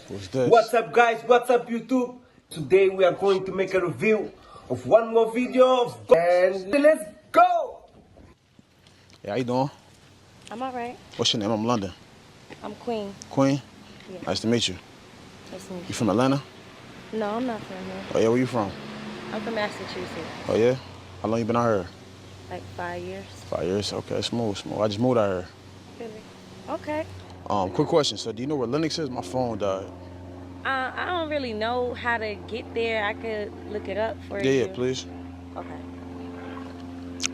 What's this? What's up guys, what's up YouTube? Today we are going to make a review of one more video of and let's go! Yeah, how you doing? I'm alright. What's your name? I'm London. I'm Queen. Queen? Yeah. Nice to meet you. Nice to meet You from Atlanta? you. No, I'm not from here. Oh yeah, where you from? I'm from Massachusetts. Oh yeah? How long you been out here? Like 5 years. 5 years? Okay, smooth. I just moved out here. Really? Okay. Quick question. So do you know where Linux is? My phone died. I don't really know how to get there. I could look it up for you. Yeah, please. Okay.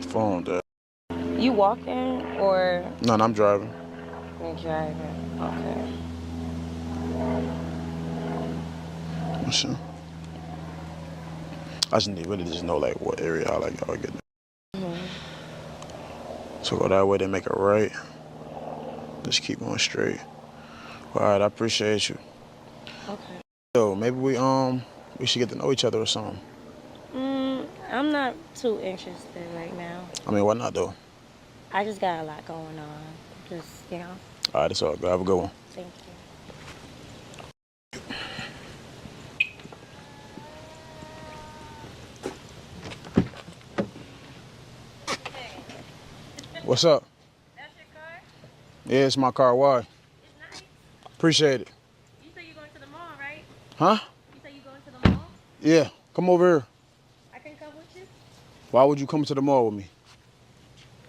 Phone died. You walking or No, I'm driving. you driving? Okay. What's up? I just need really just know like what area I like y'all get there. So go that way, then make it right. Just keep going straight. All right, I appreciate you. Okay. Yo, maybe we should get to know each other or something. I'm not too interested right now. I mean, why not though? I just got a lot going on. Just, you know. All right, it's all good. Have a good one. Thank you. What's up? That's your car? Yeah, it's my car. Why? It's nice. Appreciate it. You say you're going to the mall, right? Huh? You say you're going to the mall? Yeah, come over here. I can come with you? Why would you come to the mall with me?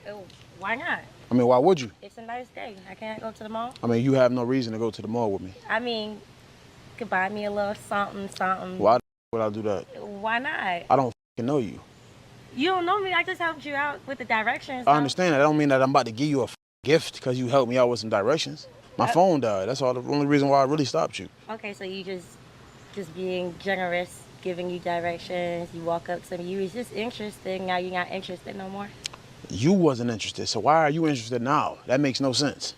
Oh, why not? I mean, why would you? It's a nice day. I can't go to the mall. I mean, you have no reason to go to the mall with me. I mean, you could buy me a little something. Why would I do that? Why not? I don't know you. You don't know me. I just helped you out with the directions. I understand that. I don't mean that I'm about to give you a gift because you helped me out with some directions. My phone died. That's all. The only reason why I really stopped you. Okay, so you just being generous, giving you directions. You walk up to me. You was just interested. Now you're not interested no more. You wasn't interested, so why are you interested now? That makes no sense.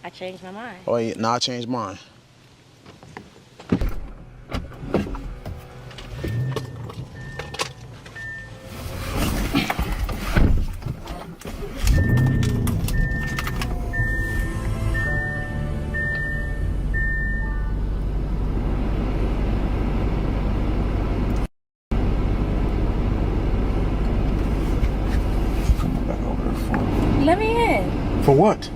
I changed my mind. Oh, yeah, nah, I changed mine. Coming back over there for me. Let me in. For what?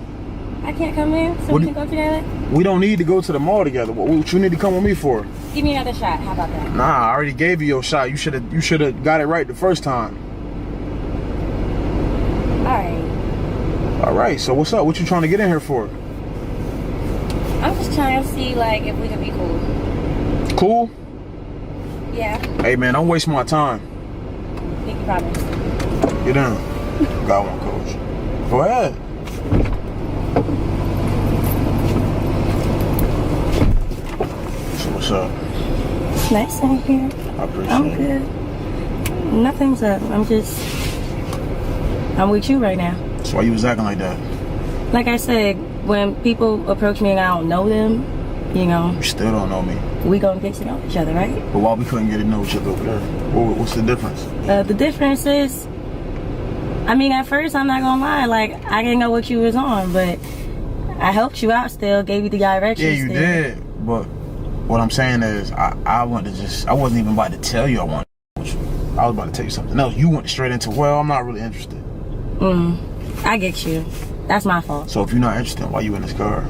I can't come in, so What we do can go together. We don't need to go to the mall together. What you need to come with me for? Give me another shot. How about that? Nah, I already gave you your shot. You should have got it right the first time. All right. All right. So what's up? What you trying to get in here for? I'm just trying to see like if we can be cool. Cool? Yeah. Hey man, don't waste my time. Pinky promise. Get down. Got one, coach. Go ahead. So what's up? It's nice in here. I appreciate I'm it. good. Nothing's up. I'm with you right now. That's why you was acting like that. Like I said, when people approach me and I don't know them, you know, You still don't know me. we gonna get to know each other, right? But why we couldn't get to know each other over there? What's the difference? The difference is, I mean, at first, I'm not gonna lie, like, I didn't know what you was on, but I helped you out still, gave you the directions. Yeah, you still. did. But what I'm saying is, I wasn't even about to tell you I wanted to with you. I was about to tell you something else. You went straight into, well, I'm not really interested. I get you. That's my fault. So if you're not interested, why you in this car?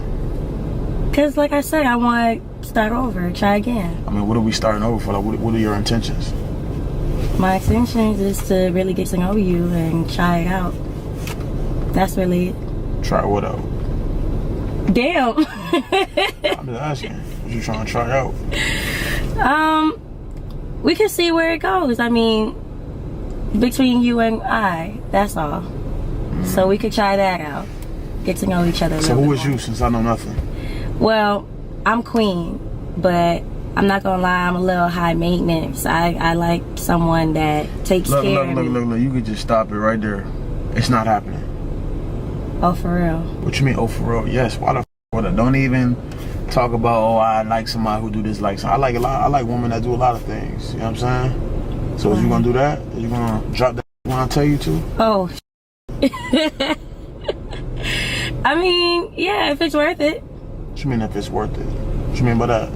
Because, like I said, I want to start over, try again. I mean, what are we starting over for? Like, what are your intentions? My intention is to really get to know you and try it out. That's really it. Try what out? Damn. I'm just asking. What you trying to try out? We can see where it goes. I mean, between you and I, that's all. So we could try that out. Get to know each other a So little who bit is more. you, since I know nothing? Well, I'm Queen, but I'm not gonna lie, I'm a little high maintenance. I like someone that takes Look, care of me. look. You could just stop it right there. It's not happening. Oh, for real? What you mean, oh, for real? Yes. Why the f***? Don't even talk about, oh, I like somebody who do this, like something. I like women that do a lot of things. You know what I'm saying? So is you gonna do that? Are you gonna drop that when I tell you to? Oh. I mean, yeah, if it's worth it. What you mean if it's worth it? What you mean by that?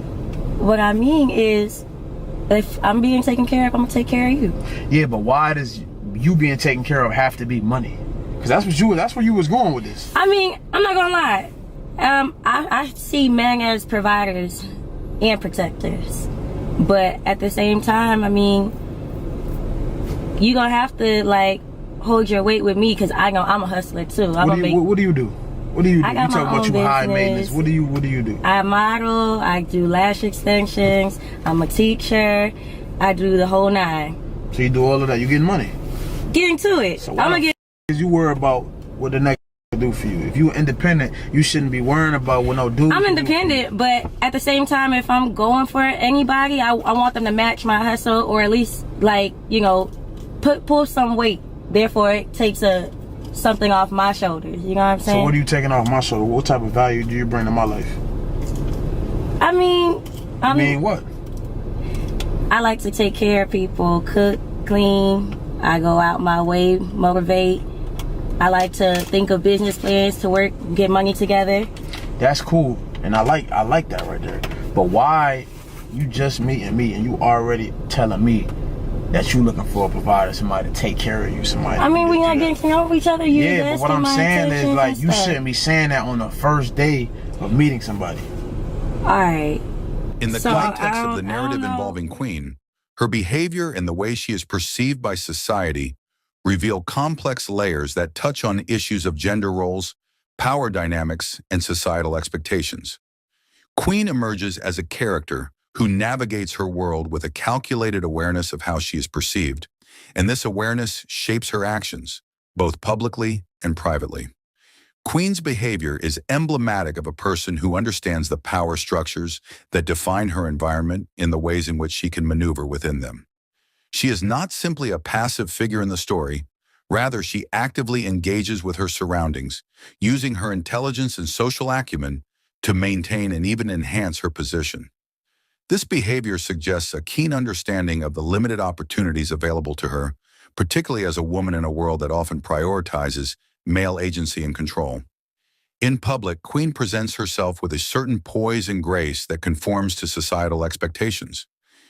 what I mean is, if I'm being taken care of, I'm gonna take care of you. Yeah, but why does you being taken care of have to be money? Because that's where you was going with this. I mean, I'm not gonna lie. I see men as providers and protectors, but at the same time, I mean, you gonna have to like hold your weight with me because I'm a hustler too. What do you do? What do you do? I got You talk my about own you high business. maintenance. What do you do? I model. I do lash extensions. I'm a teacher. I do the whole 9. So you do all of that. You getting money. Getting to it. So I'm why gonna get. Because you worry about what the next do for you. If you're independent, you shouldn't be worrying about what no dude. I'm independent, but at the same time, if I'm going for anybody, I want them to match my hustle, or at least like, you know, pull some weight. Therefore, it takes something off my shoulders. You know what I'm saying? So what are you taking off my shoulder? What type of value do you bring to my life? I mean What? I like to take care of people, cook, clean. I go out my way, motivate. I like to think of business plans to work, get money together. That's cool, and I like that right there. But why you just meeting me and you already telling me that you looking for a provider, somebody to take care of you, somebody? I mean, we not getting to know each other. Yeah, but what I'm saying is, like, you shouldn't be saying that on the first day of meeting somebody. All right. In the context of the narrative involving Queen, her behavior and the way she is perceived by society reveal complex layers that touch on issues of gender roles, power dynamics, and societal expectations. Queen emerges as a character who navigates her world with a calculated awareness of how she is perceived, and this awareness shapes her actions, both publicly and privately. Queen's behavior is emblematic of a person who understands the power structures that define her environment in the ways in which she can maneuver within them. She is not simply a passive figure in the story. Rather, she actively engages with her surroundings, using her intelligence and social acumen to maintain and even enhance her position. This behavior suggests a keen understanding of the limited opportunities available to her, particularly as a woman in a world that often prioritizes male agency and control. In public, Queen presents herself with a certain poise and grace that conforms to societal expectations.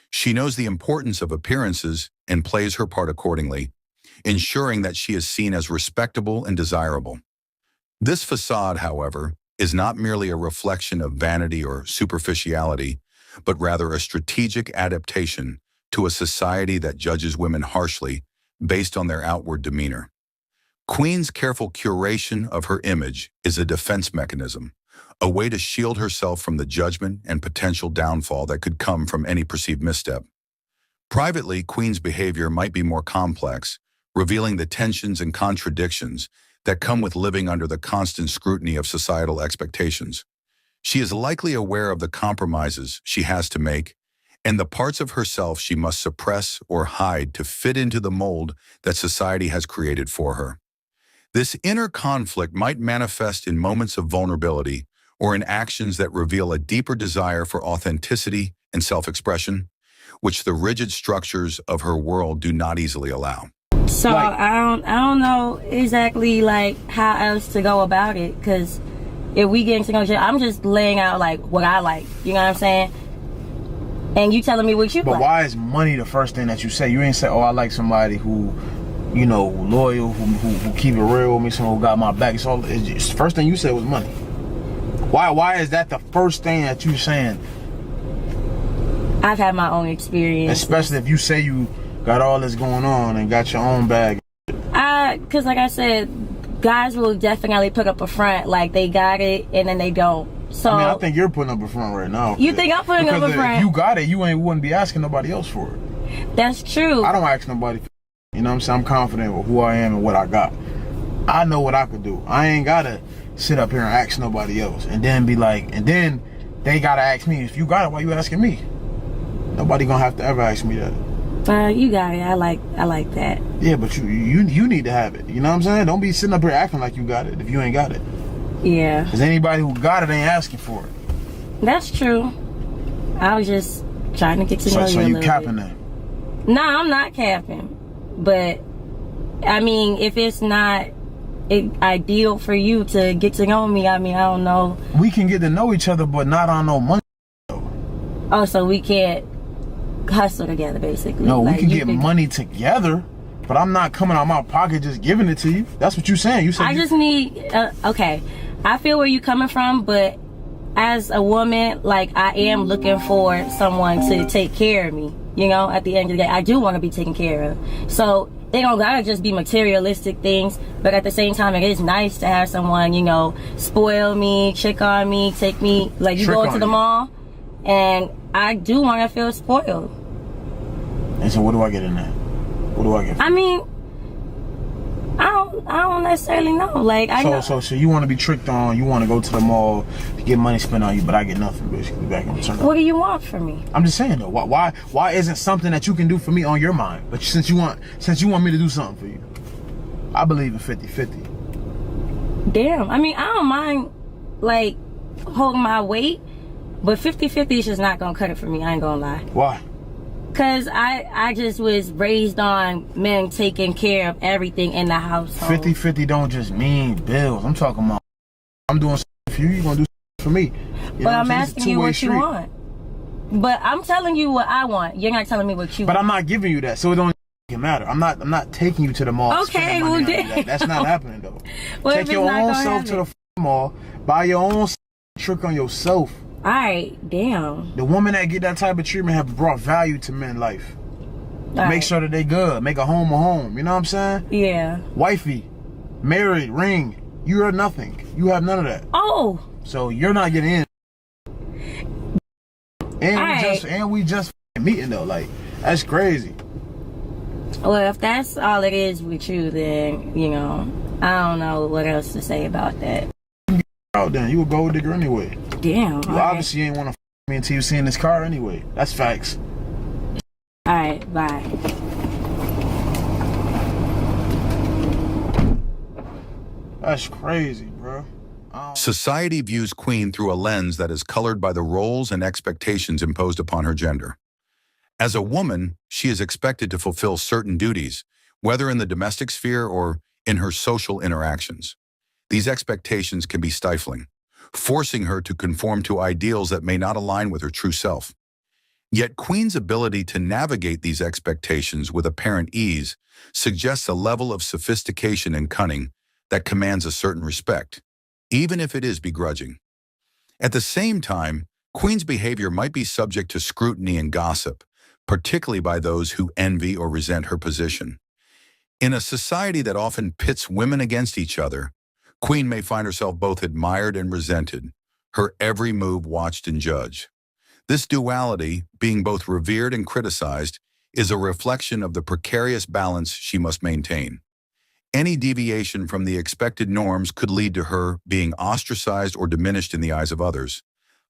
She knows the importance of appearances and plays her part accordingly, ensuring that she is seen as respectable and desirable. This facade, however, is not merely a reflection of vanity or superficiality, but rather a strategic adaptation to a society that judges women harshly based on their outward demeanor. Queen's careful curation of her image is a defense mechanism, a way to shield herself from the judgment and potential downfall that could come from any perceived misstep. Privately, Queen's behavior might be more complex, revealing the tensions and contradictions that come with living under the constant scrutiny of societal expectations. She is likely aware of the compromises she has to make and the parts of herself she must suppress or hide to fit into the mold that society has created for her. This inner conflict might manifest in moments of vulnerability or in actions that reveal a deeper desire for authenticity and self-expression, which the rigid structures of her world do not easily allow. So I don't know exactly like how else to go about it, because if we get into no, I'm just laying out like what I like. You know what I'm saying? And you telling me what you like. But why is money the first thing that you say? You ain't say, oh, I like somebody who, you know, loyal, who keep it real with me, someone who got my back. It's just, first thing you said was money. Why is that the first thing that you saying? I've had my own experience. Especially if you say you got all this going on and got your own bag. Because like I said, guys will definitely put up a front like they got it and then they don't. So I mean, I think you're putting up a front right now. You think I'm putting up a front? If you got it, you wouldn't be asking nobody else for it. That's true. I don't ask nobody for it. You know what I'm saying? I'm confident with who I am and what I got. I know what I could do. I ain't gotta sit up here and ask nobody else and then be like, and then they gotta ask me, if you got it, why you asking me? Nobody gonna have to ever ask me that. You got it. I like that. Yeah, but you need to have it. You know what I'm saying? Don't be sitting up here acting like you got it if you ain't got it. Yeah. Because anybody who got it ain't asking for it. That's true. I was just trying to get to know you a little bit. So you capping that? Nah, I'm not capping. But, I mean, if it's not ideal for you to get to know me, I mean, I don't know. We can get to know each other, but not on no money, though. Oh, so we can't hustle together, basically. No, we Like, can you get money together, but I'm not coming out my pocket just giving it to you. That's what you're saying. You said I just need, okay, I feel where you're coming from, but as a woman, like, I am looking for someone to take care of me. You know, at the end of the day, I do want to be taken care of. So they don't gotta just be materialistic things, but at the same time, it is nice to have someone, you know, spoil me, check on me, take me, like, you go to the mall, and I do want to feel spoiled. And so what do I get in that? What do I get? I mean, I don't necessarily know. Like, I know. So you want to be tricked on, you want to go to the mall to get money spent on you, but I get nothing basically back in return. What do you want from me? I'm just saying though, why isn't something that you can do for me on your mind? But since you want me to do something for you, I believe in 50-50. Damn. I mean, I don't mind, like, holding my weight, but 50-50 is just not gonna cut it for me. I ain't gonna lie. Why? Cause I just was raised on men taking care of everything in the household. 50-50 don't just mean bills. I'm talking about I'm doing something for you, you gonna do something for me. But I'm asking you what you want. But I'm telling you what I want. You're not telling me what you want. But I'm not giving you that, so it don't matter. I'm not taking you to the mall. Okay, well then. That's not happening though. Well, take your own self to the mall, buy your own trick on yourself. Alright, damn. The women that get that type of treatment have brought value to men's life. Make sure that they good. Make a home. You know what I'm saying? Yeah. Wifey, married, ring. You are nothing. You have none of that. Oh. So you're not getting in. And we just meeting though. Like, that's crazy. Well, if that's all it is with you, then, you know, I don't know what else to say about that. Out then. You a gold digger anyway. Damn. You obviously ain't want to me until you see in this car anyway. That's facts. Alright, bye. That's crazy, bro. Society views Queen through a lens that is colored by the roles and expectations imposed upon her gender. As a woman, she is expected to fulfill certain duties, whether in the domestic sphere or in her social interactions. These expectations can be stifling, forcing her to conform to ideals that may not align with her true self. Yet Queen's ability to navigate these expectations with apparent ease suggests a level of sophistication and cunning that commands a certain respect, even if it is begrudging. At the same time, Queen's behavior might be subject to scrutiny and gossip, particularly by those who envy or resent her position. In a society that often pits women against each other, Queen may find herself both admired and resented, her every move watched and judged. This duality, being both revered and criticized, is a reflection of the precarious balance she must maintain. Any deviation from the expected norms could lead to her being ostracized or diminished in the eyes of others,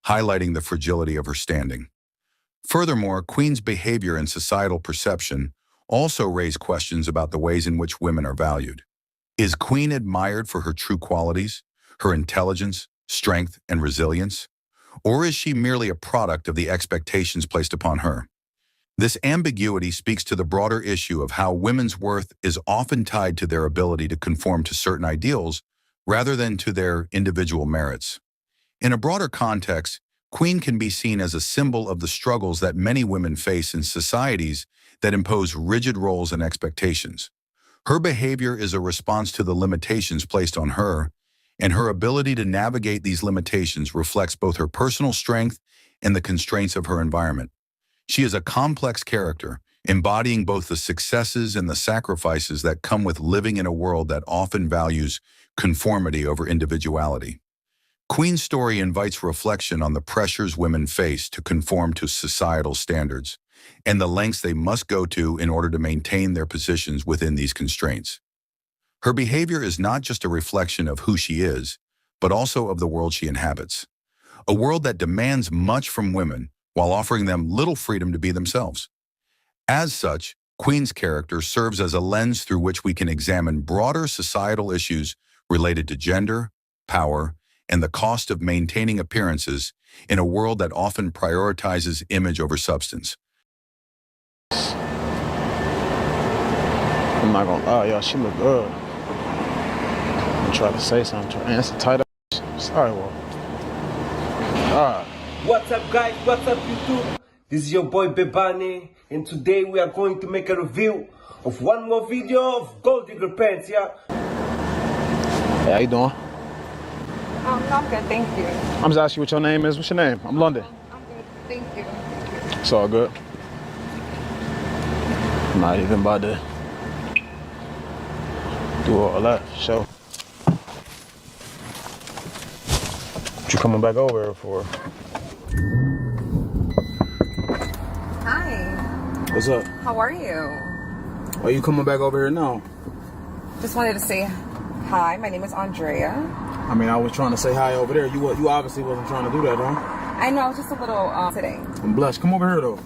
highlighting the fragility of her standing. Furthermore, Queen's behavior and societal perception also raise questions about the ways in which women are valued. Is Queen admired for her true qualities, her intelligence, strength, and resilience? Or is she merely a product of the expectations placed upon her? This ambiguity speaks to the broader issue of how women's worth is often tied to their ability to conform to certain ideals rather than to their individual merits. In a broader context, Queen can be seen as a symbol of the struggles that many women face in societies that impose rigid roles and expectations. Her behavior is a response to the limitations placed on her, and her ability to navigate these limitations reflects both her personal strength and the constraints of her environment. She is a complex character, embodying both the successes and the sacrifices that come with living in a world that often values conformity over individuality. Queen's story invites reflection on the pressures women face to conform to societal standards, and the lengths they must go to in order to maintain their positions within these constraints. Her behavior is not just a reflection of who she is, but also of the world she inhabits. A world that demands much from women while offering them little freedom to be themselves. As such, Queen's character serves as a lens through which we can examine broader societal issues related to gender, power, and the cost of maintaining appearances in a world that often prioritizes image over substance. I'm not gonna lie, y'all, she look good. I'm trying to say something to her. Man, that's a tight ass. Sorry, well. God What's up guys, what's up YouTube? This is your boy Bebani, and today we are going to make a review of one more video of Gold Digger Pants, yeah? Hey, how you doing? No, I'm good, thank you. I'm just asking you what your name is. What's your name? I'm London. I'm good, thank you. It's all good. I'm not even about to do all that. So, what you coming back over here for? Hi, What's up? how are you? Why you coming back over here now? Just wanted to say hi, my name is Andrea. I mean, I was trying to say hi over there. You obviously wasn't trying to do that, huh? I know, I was just a little today. I'm blessed. Come over here, though.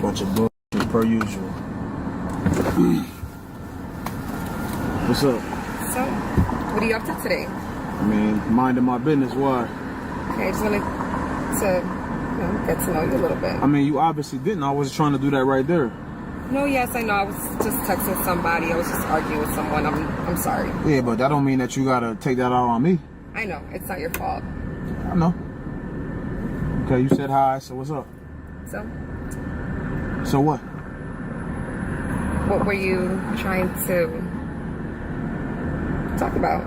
Bunch of bullshit per usual. What's up? So, what are you up to today? I mean, minding my business. Why? Okay, I just wanted to get to know you a little bit. I mean, you obviously didn't. I wasn't trying to do that right there. No, yes, I know. I was just texting somebody. I was just arguing with someone. I'm sorry. Yeah, but that don't mean that you gotta take that out on me. I know, it's not your fault. I know. Okay, you said hi, so what's up? So, So what? what were you trying to talk about?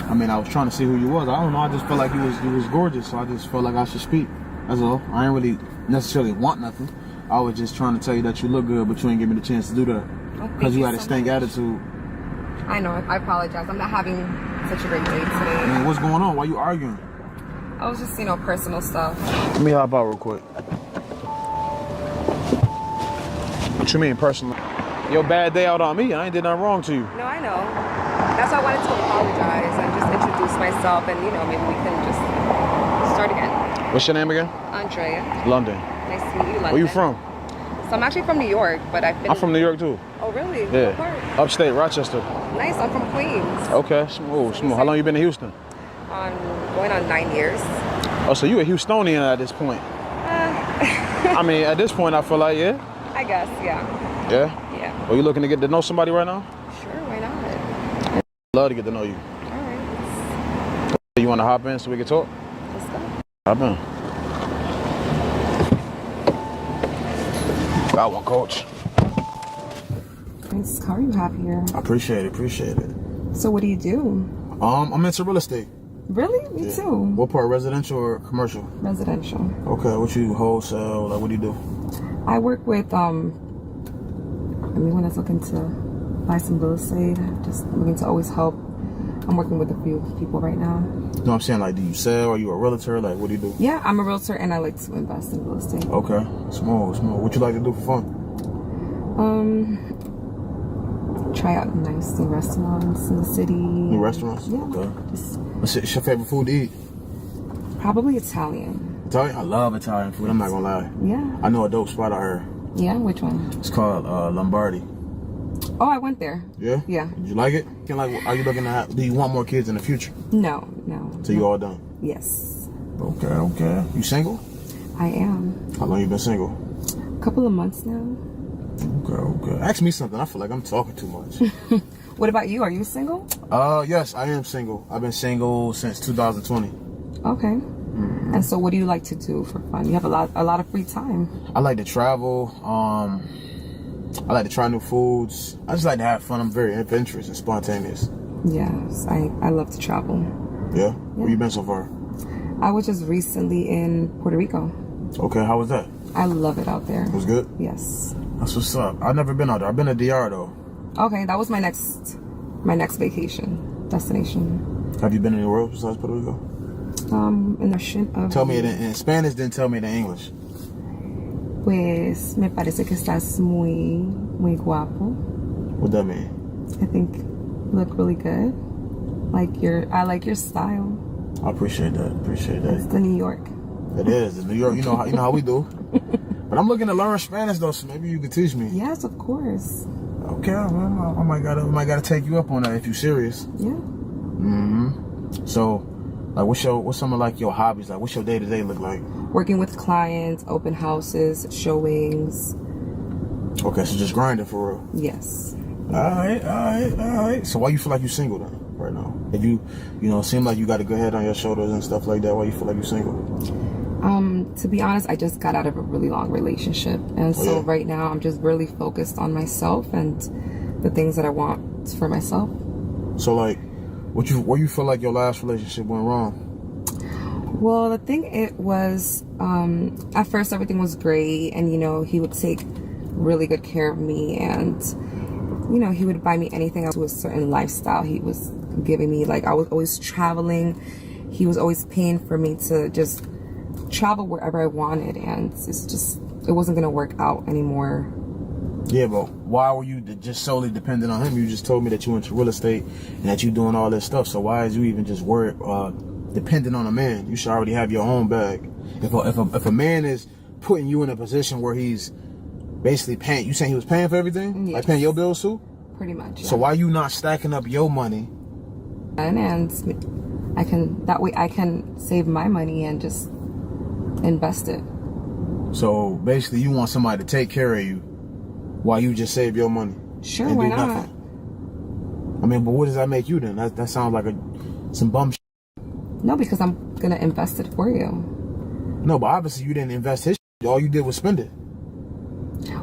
I mean, I was trying to see who you was. I don't know. I just felt like you was gorgeous, so I just felt like I should speak. That's all. I ain't really necessarily want nothing. I was just trying to tell you that you look good, but you ain't give me the chance to do that. Oh, thank Because you had a so stink much. attitude. I know, I apologize. I'm not having such a great day today. I mean, what's going on? Why you arguing? I was just, personal stuff. Let me hop out real quick. What you mean, personal? Your bad day out on me. I ain't did nothing wrong to you. No, I know. That's why I wanted to apologize and just introduce myself and, maybe we can just start again. What's your name again? Andrea. London. Nice to meet you, London. Where you from? So I'm actually from New York, but I've been... I'm from New York too. Oh, really? Yeah. What part? Upstate, Rochester. Nice, I'm from Queens. Okay, smooth, smooth. How long you been in Houston? Going on 9 years. Oh, so you a Houstonian at this point? I mean, at this point, I feel like, yeah? I guess, yeah. Yeah? Yeah. Are you looking to get to know somebody right now? Sure, why not? Love to get to know you. All right, You want to hop in so we can talk? let's go. Hop in. Got one, coach. Nice car you have here. I appreciate it, appreciate it. So what do you do? I'm into real estate. Really? Me too. What part, residential or commercial? Residential. Okay, what you wholesale, like what do you do? I work with anyone that's looking to buy some real estate. Just looking to always help. I'm working with a few people right now. You know what I'm saying? Like, do you sell? Are you a realtor? Like, what do you do? Yeah, I'm a realtor and I like to invest in real estate. Okay, smooth, smooth. What you like to do for fun? Try out nice new restaurants in the city. New restaurants? Yeah. Okay. Just What's your favorite food to eat? probably Italian. Italian? I love Italian food. I'm not gonna lie. Yeah. I know a dope spot out here. Yeah, which one? It's called Lombardi. Oh, I went there. Yeah? Yeah. Did you like it? Are you looking to have, do you want more kids in the future? No. So you all done? Yes. Okay. You single? I am. How long you been single? A couple of months now. Okay. Ask me something. I feel like I'm talking too much. What about you? Are you single? Yes, I am single. I've been single since 2020. Okay. And so what do you like to do for fun? You have a lot of free time. I like to travel. I like to try new foods. I just like to have fun. I'm very adventurous and spontaneous. Yes, I love to travel. Yeah? Where you been so far? I was just recently in Puerto Rico. Okay, how was that? I love it out there. It was good? Yes. That's what's up. I've never been out there. I've been to DR though. Okay, that was my next vacation destination. Have you been anywhere else besides Puerto Rico? In the ocean of... Tell me it in Spanish, then tell me it in English. Pues me parece que estás muy guapo. What that mean? I think you look really good. I like your style. I appreciate that. It's the New York. It is. It's New York. You know how we do. But I'm looking to learn Spanish though, so maybe you could teach me. Yes, of course. Okay, well, I might gotta take you up on that if you're serious. Yeah. So, like, what's some of like your hobbies? Like, what's your day-to-day look like? Working with clients, open houses, showings. Okay, so just grinding for real. Yes. All right. So why you feel like you're single then? right now? If you know, seem like you got a good head on your shoulders and stuff like that, why you feel like you're single? To be honest, I just got out of a really long relationship. And so right now I'm just really focused on myself and the things that I want for myself. So like, where you feel like your last relationship went wrong? Well, the thing it was, at first everything was great, and you know, he would take really good care of me, and you know, he would buy me anything to a certain lifestyle he was giving me. Like, I was always traveling. He was always paying for me to just travel wherever I wanted, and it wasn't gonna work out anymore. Yeah, but why were you just solely dependent on him? You just told me that you into real estate and that you doing all this stuff. So why is you even just worried, dependent on a man? You should already have your own bag. If a man is putting you in a position where he's basically paying, you saying he was paying for everything? Yes. Like paying your bills too? Pretty much. Yeah. So why you not stacking up your money? And that way I can save my money and just invest it. So basically you want somebody to take care of you while you just save your money. Sure, and why do not? nothing. I mean, but what does that make you then? That sounds like some bum shit. No, because I'm gonna invest it for you. No, but obviously you didn't invest his shit. All you did was spend it.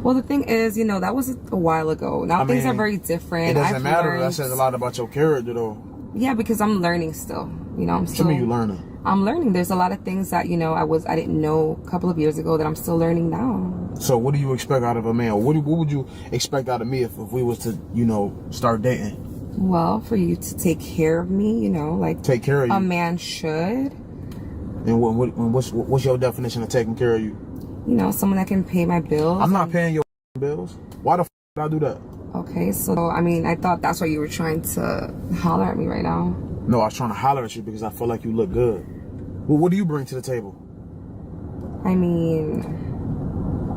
Well, the thing is, you know, that was a while ago. Now things are very different. It doesn't matter. That says a lot about your character, though. Yeah, because I'm learning still. You know, I'm still. What you mean you learning? I'm learning. There's a lot of things that, you know, I didn't know a couple of years ago that I'm still learning now. So what do you expect out of a man? What would you expect out of me if we was to, you know, start dating? Well, for you to take care of me, you know, like take care of you. A man should. And what's your definition of taking care of you? You know, someone that can pay my bills. I'm not paying your bills. Why the did I do that? Okay, so I mean, I thought that's why you were trying to holler at me right now. No, I was trying to holler at you because I feel like you look good. Well, what do you bring to the table? I mean,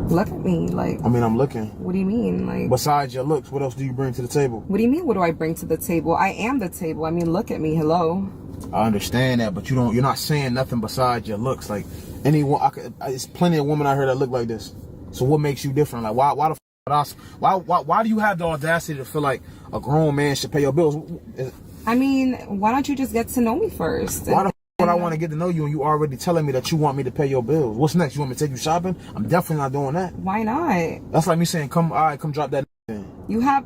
look at me, like. I mean, I'm looking. What do you mean, like? Besides your looks, what else do you bring to the table? What do you mean? What do I bring to the table? I am the table. I mean, look at me. Hello. I understand that, but you're not saying nothing besides your looks. Like anyone, it's plenty of women out here that look like this. So what makes you different? Like why do you have the audacity to feel like a grown man should pay your bills? I mean, why don't you just get to know me first? Why the would I want to get to know you and you already telling me that you want me to pay your bills? What's next? You want me to take you shopping? I'm definitely not doing that. Why not? That's like me saying, come drop that in. You have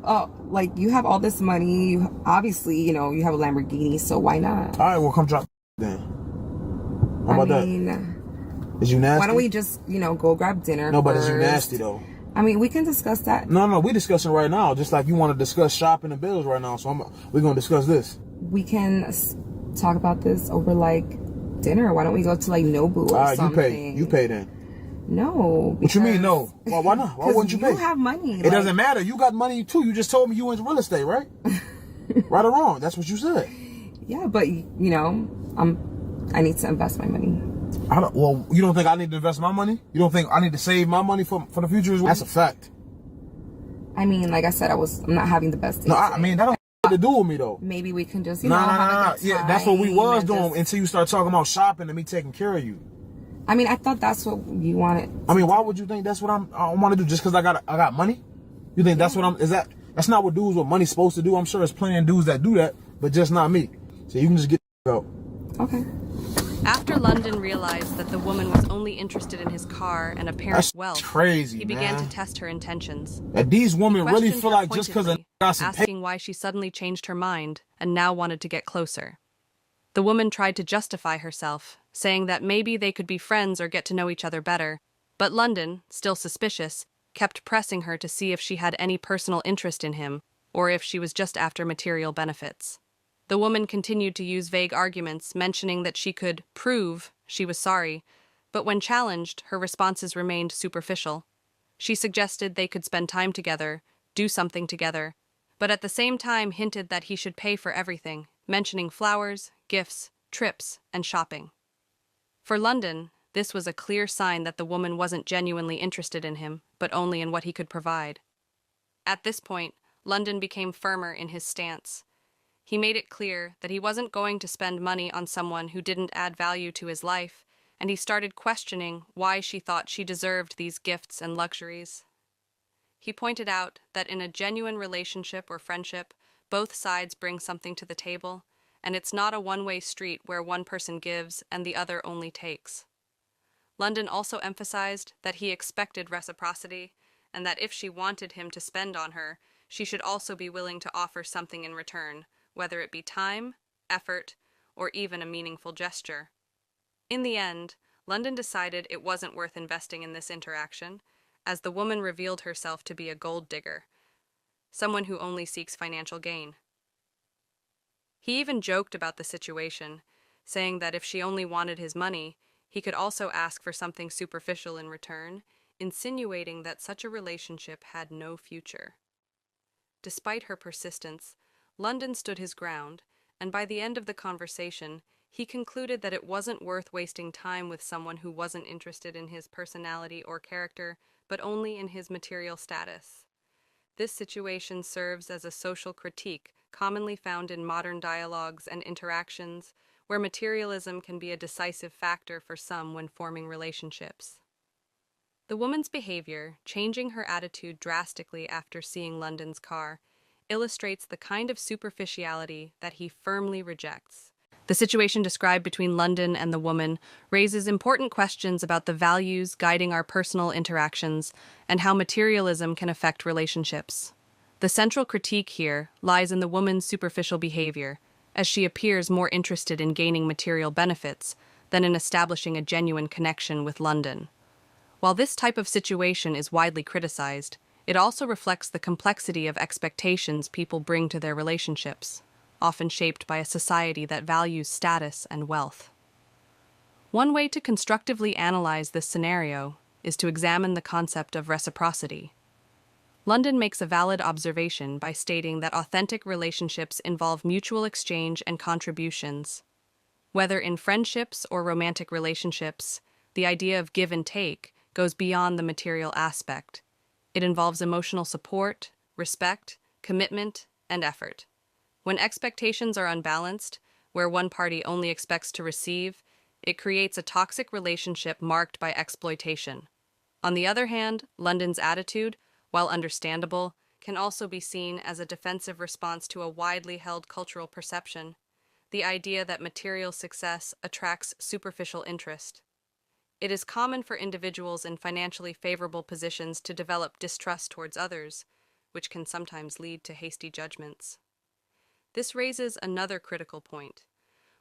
you have all this money. You obviously, you know, you have a Lamborghini, so why not? All right, well, come drop then. How about that? Is you nasty? Why don't we just, you know, go grab dinner? No, but first? is you nasty though? I mean, we can discuss that. No, we discussing right now. Just like you want to discuss shopping and bills right now, so we're gonna discuss this. We can talk about this over like dinner. Why don't we go to like Nobu or something? You pay then. No. What you mean no? Why not? Why wouldn't you pay? You have money. It doesn't matter. You got money too. You just told me you into real estate, right? Right or wrong? That's what you said. Yeah, but you know, I need to invest my money. Well, you don't think I need to invest my money? You don't think I need to save my money for the future as well? That's a fact. I mean, like I said, I'm not having the best day. No, I mean, that don't have to do with me, though. Maybe we can just, you know, have a good time. Yeah, that's what we was doing until you start talking about shopping and me taking care of you. I mean, I thought that's what you wanted. I mean, why would you think that's what I want to do just because I got money? You think that's what that's not what dudes with money's supposed to do? I'm sure there's plenty of dudes that do that, but just not me. So you can just get out. Okay. After London realized that the woman was only interested in his car and apparent wealth, crazy, he began to test her intentions. That these women really Questioned feel her like just because of asking why she suddenly changed her mind and now wanted to get closer. The woman tried to justify herself, saying that maybe they could be friends or get to know each other better, but London, still suspicious, kept pressing her to see if she had any personal interest in him or if she was just after material benefits. The woman continued to use vague arguments, mentioning that she could prove she was sorry, but when challenged, her responses remained superficial. She suggested they could spend time together, do something together, but at the same time hinted that he should pay for everything, mentioning flowers, gifts, trips, and shopping. For London, this was a clear sign that the woman wasn't genuinely interested in him, but only in what he could provide. At this point, London became firmer in his stance. He made it clear that he wasn't going to spend money on someone who didn't add value to his life, and he started questioning why she thought she deserved these gifts and luxuries. He pointed out that in a genuine relationship or friendship, both sides bring something to the table, and it's not a one-way street where one person gives and the other only takes. London also emphasized that he expected reciprocity, and that if she wanted him to spend on her, she should also be willing to offer something in return, whether it be time, effort, or even a meaningful gesture. In the end, London decided it wasn't worth investing in this interaction, as the woman revealed herself to be a gold digger, someone who only seeks financial gain. He even joked about the situation, saying that if she only wanted his money, he could also ask for something superficial in return, insinuating that such a relationship had no future. Despite her persistence, London stood his ground, and by the end of the conversation, he concluded that it wasn't worth wasting time with someone who wasn't interested in his personality or character, but only in his material status. This situation serves as a social critique commonly found in modern dialogues and interactions, where materialism can be a decisive factor for some when forming relationships. The woman's behavior, changing her attitude drastically after seeing London's car, illustrates the kind of superficiality that he firmly rejects. The situation described between London and the woman raises important questions about the values guiding our personal interactions and how materialism can affect relationships. The central critique here lies in the woman's superficial behavior, as she appears more interested in gaining material benefits than in establishing a genuine connection with London. While this type of situation is widely criticized, it also reflects the complexity of expectations people bring to their relationships, often shaped by a society that values status and wealth. One way to constructively analyze this scenario is to examine the concept of reciprocity. London makes a valid observation by stating that authentic relationships involve mutual exchange and contributions. Whether in friendships or romantic relationships, the idea of give and take goes beyond the material aspect. It involves emotional support, respect, commitment, and effort. When expectations are unbalanced, where one party only expects to receive, it creates a toxic relationship marked by exploitation. On the other hand, London's attitude, while understandable, can also be seen as a defensive response to a widely held cultural perception, the idea that material success attracts superficial interest. It is common for individuals in financially favorable positions to develop distrust towards others, which can sometimes lead to hasty judgments. This raises another critical point.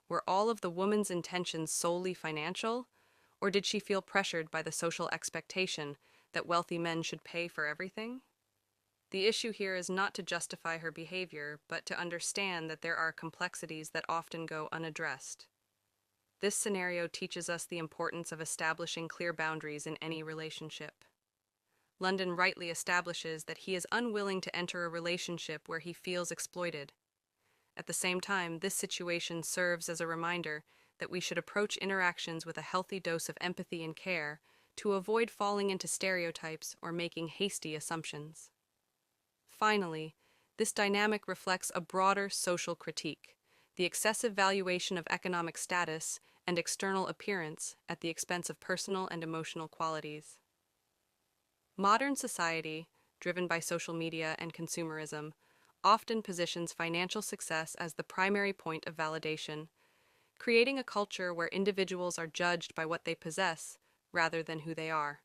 Were all of the woman's intentions solely financial, or did she feel pressured by the social expectation that wealthy men should pay for everything? The issue here is not to justify her behavior, but to understand that there are complexities that often go unaddressed. This scenario teaches us the importance of establishing clear boundaries in any relationship. London rightly establishes that he is unwilling to enter a relationship where he feels exploited. At the same time, this situation serves as a reminder that we should approach interactions with a healthy dose of empathy and care to avoid falling into stereotypes or making hasty assumptions. Finally, this dynamic reflects a broader social critique, the excessive valuation of economic status and external appearance at the expense of personal and emotional qualities. Modern society, driven by social media and consumerism, often positions financial success as the primary point of validation, creating a culture where individuals are judged by what they possess rather than who they are.